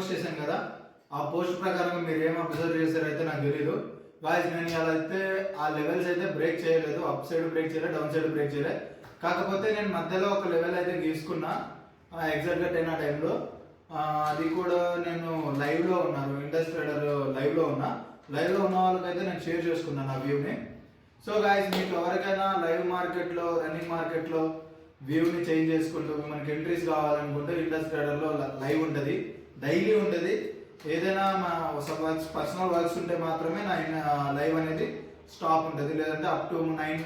Post చేశాను కదా, ఆ పోస్ట్ ప్రకారం మీరు ఏం అబ్జర్వ్ చేశారైతే నాకు తెలియదు గాయస్. నేను ఇలా అయితే ఆ లెవెల్స్ అయితే బ్రేక్ చేయలేదు, అప్ సైడ్ బ్రేక్ చేయలేదు, డౌన్ సైడ్ బ్రేక్ చేయలేదు. కాకపోతే నేను మధ్యలో ఒక లెవెల్ అయితే గీసుకున్నా ఎగ్జాక్ట్గా 10 ఆ టైంలో. అది కూడా నేను లైవ్లో ఉన్నాను, ఇండస్ ట్రేడర్ లైవ్లో ఉన్నా. లైవ్లో ఉన్న వాళ్ళకైతే నేను షేర్ చేసుకున్నాను ఆ వ్యూని. సో గాయస్, మీకు ఎవరికైనా లైవ్ మార్కెట్లో, రన్నింగ్ మార్కెట్లో వ్యూని చేంజ్ చేసుకుంటూ మనకి ఎంట్రీస్ కావాలనుకుంటే ఇండస్ ట్రేడర్లో లైవ్ ఉంటుంది, డైలీ ఉంటుంది. ఏదైనా మా వర్క్స్, పర్సనల్ వర్క్స్ ఉంటే మాత్రమే నా లైవ్ అనేది స్టాప్ ఉంటుంది. లేదంటే అప్ టు 9,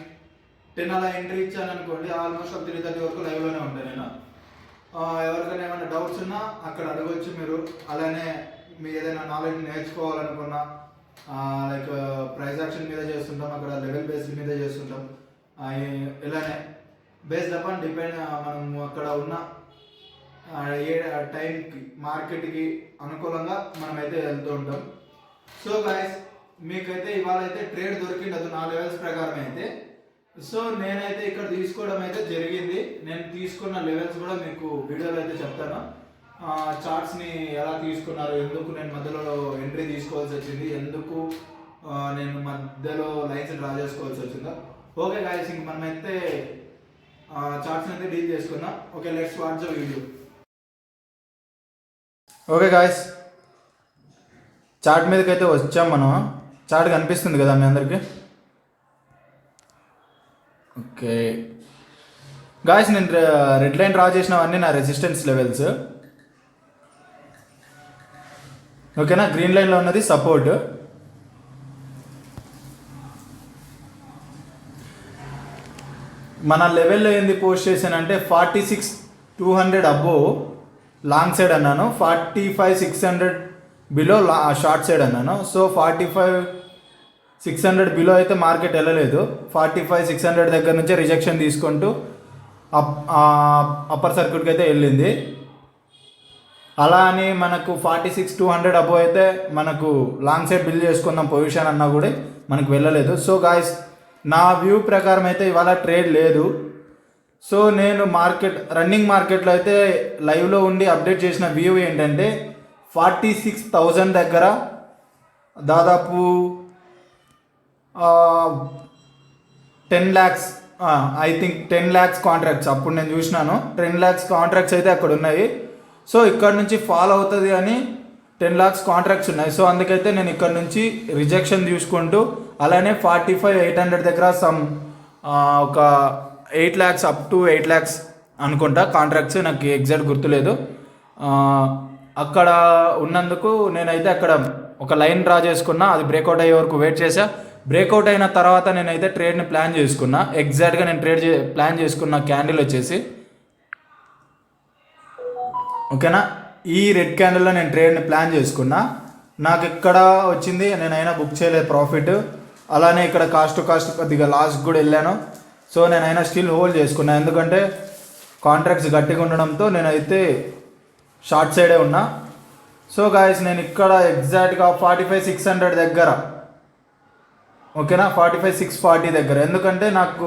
10 అలా ఎంట్రీ ఇచ్చాను అనుకోండి, ఆల్మోస్ట్ 3:30 వరకు లైవ్లోనే ఉంటాను నేను. ఎవరికైనా ఏమైనా డౌట్స్ ఉన్నా అక్కడ అడగవచ్చు మీరు. అలానే మీ ఏదైనా నాలెడ్జ్ నేర్చుకోవాలనుకున్నా, లైక్ ప్రైస్ యాక్షన్ మీద చేస్తుంటాం, అక్కడ లెవెల్ బేస్డ్ మీద చేస్తుంటాం. ఇలానే బేస్డ్ అపాన్ డిపెండ్ మనం అక్కడ ఉన్న ఏ టైంకి మార్కెట్కి అనుకూలంగా మనమైతే వెళ్తూ ఉంటాం. సో గాయస్, మీకైతే ఇవాళ అయితే ట్రేడ్ దొరికిండదు నా లెవెల్స్ ప్రకారం అయితే. సో నేనైతే ఇక్కడ తీసుకోవడం అయితే జరిగింది. నేను తీసుకున్న లెవెల్స్ కూడా మీకు వీడియోలో అయితే చెప్తాను. చార్ట్స్ని ఎలా తీసుకున్నారు, ఎందుకు నేను మధ్యలో ఎంట్రీ తీసుకోవాల్సి వచ్చింది, ఎందుకు నేను మధ్యలో లైన్స్ డ్రా చేసుకోవాల్సి వచ్చిందో. ఓకే గాయస్, ఇంక మనమైతే చార్ట్స్ని అయితే డీల్ చేసుకుందాం. Okay, let's watch the video. Okay guys, chart మీదకైతే వచ్చాం మనం. చార్ట్ కనిపిస్తుంది కదా మీ అందరికి? ఓకే గాయస్, నేను రెడ్ లైన్ డ్రా చేసినవన్నీ నా రెసిస్టెన్స్ లెవెల్స్. ఓకేనా? గ్రీన్ లైన్లో ఉన్నది సపోర్ట్. మన లెవెల్లో ఏంది పోస్ట్ చేశానంటే 46,200 అబోవ్ లాంగ్ సైడ్ అన్నాను, 45,600 బిలో షార్ట్ సైడ్ అన్నాను. సో 45,600 బిలో అయితే మార్కెట్ వెళ్ళలేదు. 45,600 దగ్గర నుంచే రిజెక్షన్ తీసుకుంటూ అప్పర్ సర్క్యూట్కి అయితే వెళ్ళింది. అలా అని మనకు 46,200 అబోవ్ అయితే మనకు లాంగ్ సైడ్ బిల్ చేసుకుందాం పొజిషన్ అన్నా కూడా మనకు వెళ్ళలేదు. సో గాయస్, నా వ్యూ ప్రకారం అయితే ఇవాళ ట్రేడ్ లేదు. సో నేను రన్నింగ్ మార్కెట్లో అయితే లైవ్లో ఉండి అప్డేట్ చేసిన వ్యూ ఏంటంటే 46,000 దగ్గర దాదాపు 10 lakhs, I think 10 lakhs contracts అప్పుడు నేను చూసినాను. 10 lakhs కాంట్రాక్ట్స్ అయితే అక్కడ ఉన్నాయి. సో ఇక్కడ నుంచి ఫాలో అవుతుంది అని 10 lakhs కాంట్రాక్ట్స్ ఉన్నాయి. సో అందుకైతే నేను ఇక్కడ నుంచి రిజెక్షన్ తీసుకుంటూ అలానే 45,800 దగ్గర ఒక 8 lakhs అప్ టు 8 lakhs అనుకుంటా కాంట్రాక్ట్స్, నాకు ఎగ్జాక్ట్ గుర్తులేదు. అక్కడ ఉన్నందుకు నేనైతే అక్కడ ఒక లైన్ డ్రా చేసుకున్నా. అది బ్రేక్అవుట్ అయ్యే వరకు వెయిట్ చేసా. బ్రేక్అవుట్ అయిన తర్వాత నేనైతే ట్రేడ్ని ప్లాన్ చేసుకున్నా. ఎగ్జాక్ట్గా నేను ప్లాన్ చేసుకున్న క్యాండిల్ వచ్చేసి, ఓకేనా, ఈ రెడ్ క్యాండిల్లో నేను ట్రేడ్ని ప్లాన్ చేసుకున్నా. నాకు ఇక్కడ వచ్చింది, నేనైనా బుక్ చేయలేదు ప్రాఫిట్. అలానే ఇక్కడ కాస్ట్ టు కాస్ట్ కొద్దిగా లాస్ట్ కూడా వెళ్ళాను. సో నేనైనా స్టిల్ హోల్డ్ చేసుకున్నా, ఎందుకంటే కాంట్రాక్ట్స్ గట్టిగా ఉండడంతో నేనైతే షార్ట్ సైడే ఉన్నా. సో గాయస్, నేను ఇక్కడ ఎగ్జాక్ట్గా 45,600 దగ్గర, ఓకేనా, 45,640 దగ్గర, ఎందుకంటే నాకు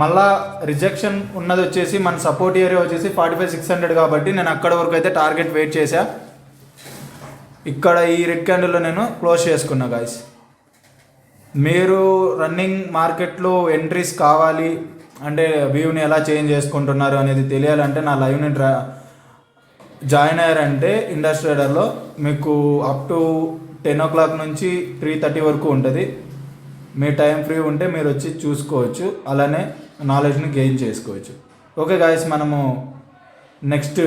మళ్ళా రిజెక్షన్ ఉన్నది వచ్చేసి మన సపోర్ట్ ఏరియా వచ్చేసి 45,600 కాబట్టి నేను అక్కడ వరకు అయితే టార్గెట్ వెయిట్ చేశా. ఇక్కడ ఈ రెడ్ క్యాండిల్లో నేను క్లోజ్ చేసుకున్నా గాయస్. మీరు రన్నింగ్ మార్కెట్లో ఎంట్రీస్ కావాలి అంటే వ్యూని ఎలా చేంజ్ చేసుకుంటున్నారు అనేది తెలియాలంటే నా లైవ్ని జాయిన్ అయ్యారంటే ఇండస్ ట్రేడర్లో మీకు అప్ టు 10 o'clock నుంచి 3:30 వరకు ఉంటుంది. మీ టైం ఫ్రీ ఉంటే మీరు వచ్చి చూసుకోవచ్చు, అలానే నాలెడ్జ్ని గెయిన్ చేసుకోవచ్చు. ఓకే గాయస్, మనము నెక్స్ట్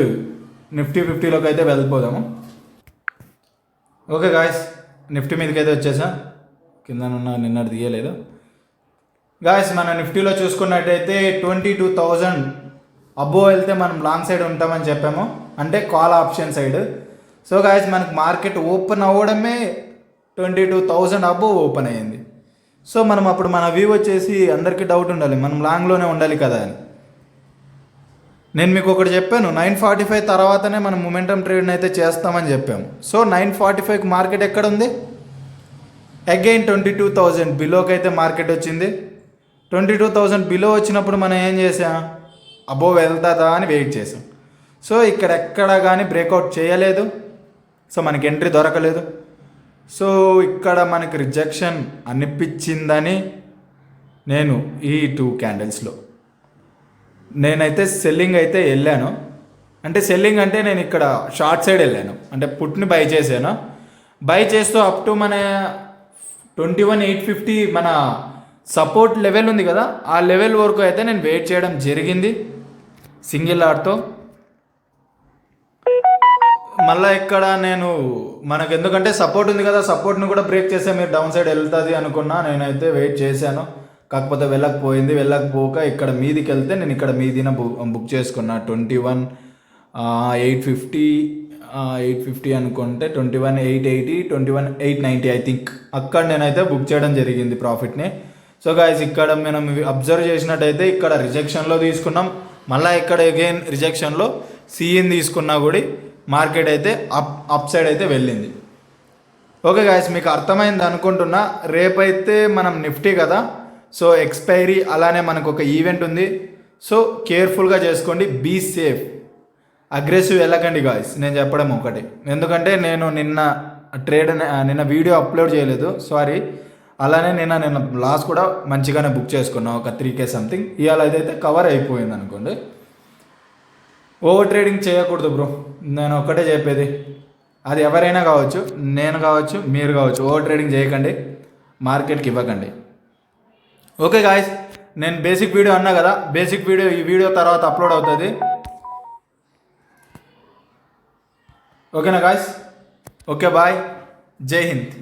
నిఫ్టీ 50లోకి అయితే వెళ్ళిపోదాము. ఓకే గాయస్, నిఫ్టీ మీదకి అయితే వచ్చేసా. కింద నిన్నటి తీయలేదు గాయస్. మన నిఫ్టీలో చూసుకున్నట్టయితే 22,000 అబోవ్ వెళ్తే మనం లాంగ్ సైడ్ ఉంటామని చెప్పాము, అంటే call option side. So guys, మనకు మార్కెట్ ఓపెన్ అవ్వడమే 22,000 అబోవ్ ఓపెన్ అయ్యింది. సో మనం అప్పుడు మన వ్యూ వచ్చేసి అందరికీ డౌట్ ఉండాలి, మనం లాంగ్లోనే ఉండాలి కదా అని. నేను మీకు ఒకటి చెప్పాను, 9:45 తర్వాతనే మనం మొమెంటమ్ ట్రేడ్ని అయితే చేస్తామని చెప్పాము. సో 9:45కి మార్కెట్ ఎక్కడ ఉంది? అగైన్ 22,000 బిలోకి అయితే మార్కెట్ వచ్చింది. 22,000 బిలో వచ్చినప్పుడు మనం ఏం చేసాం? అబోవ్ వెళ్తుందా అని వెయిట్ చేసాం. సో ఇక్కడ ఎక్కడ కానీ బ్రేక్అవుట్ చేయలేదు. సో మనకి ఎంట్రీ దొరకలేదు. సో ఇక్కడ మనకి రిజెక్షన్ అనిపించిందని నేను ఈ 2 క్యాండిల్స్లో నేనైతే సెల్లింగ్ అయితే వెళ్ళాను. అంటే సెల్లింగ్ అంటే నేను ఇక్కడ షార్ట్ సైడ్ వెళ్ళాను, అంటే పుట్ని బై చేశాను. బై చేస్తూ అప్ టు మన 21,850 మన సపోర్ట్ లెవెల్ ఉంది కదా, ఆ లెవెల్ వరకు అయితే నేను వెయిట్ చేయడం జరిగింది సింగిల్ ఆర్తో. మళ్ళీ ఇక్కడ నేను మనకు ఎందుకంటే సపోర్ట్ ఉంది కదా, సపోర్ట్ని కూడా బ్రేక్ చేస్తే మీరు డౌన్ సైడ్ వెళ్తుంది అనుకున్నా. నేనైతే వెయిట్ చేశాను, కాకపోతే వెళ్ళకపోక ఇక్కడ మీదికి వెళ్తే నేను ఇక్కడ మీదిన బుక్ చేసుకున్నా 21,850 అనుకుంటే 21,880 21,890 ఐ థింక్ అక్కడ నేనైతే బుక్ చేయడం జరిగింది ప్రాఫిట్ని. సో గాయస్ ఇక్కడ మనం అబ్జర్వ్ చేసినట్టయితే ఇక్కడ రిజెక్షన్లో తీసుకున్నాం, మళ్ళీ ఇక్కడ అగైన్ రిజెక్షన్లో సిఎన్ తీసుకున్నా కూడా మార్కెట్ అయితే అప్ సైడ్ అయితే వెళ్ళింది. ఓకే గాయస్, మీకు అర్థమైంది అనుకుంటున్నా. రేపైతే మనం నిఫ్టీ కదా, సో ఎక్స్పైరీ అలానే మనకు ఒక ఈవెంట్ ఉంది. సో కేర్ఫుల్గా చేసుకోండి, బీ సేఫ్, అగ్రెసివ్ వెళ్ళకండి గాయస్. నేను చెప్పడం ఒకటి, ఎందుకంటే నేను నిన్న వీడియో అప్లోడ్ చేయలేదు, సారీ. అలానే నిన్న లాస్ కూడా మంచిగానే బుక్ చేసుకున్నాను, ఒక 3K సంథింగ్. ఇవాళ అయితే కవర్ అయిపోయింది అనుకోండి. ఓవర్ ట్రేడింగ్ చేయకూడదు బ్రో, నేను ఒక్కటే చెప్పేది. అది ఎవరైనా కావచ్చు, నేను కావచ్చు, మీరు కావచ్చు. ఓవర్ ట్రేడింగ్ చేయకండి, మార్కెట్కి ఇవ్వకండి. ఓకే గాయస్, నేను బేసిక్ వీడియో అన్నా కదా, బేసిక్ వీడియో ఈ వీడియో తర్వాత అప్లోడ్ అవుతుంది. ఓకేనా గాయస్? ఓకే బాయ్, జై హింద్.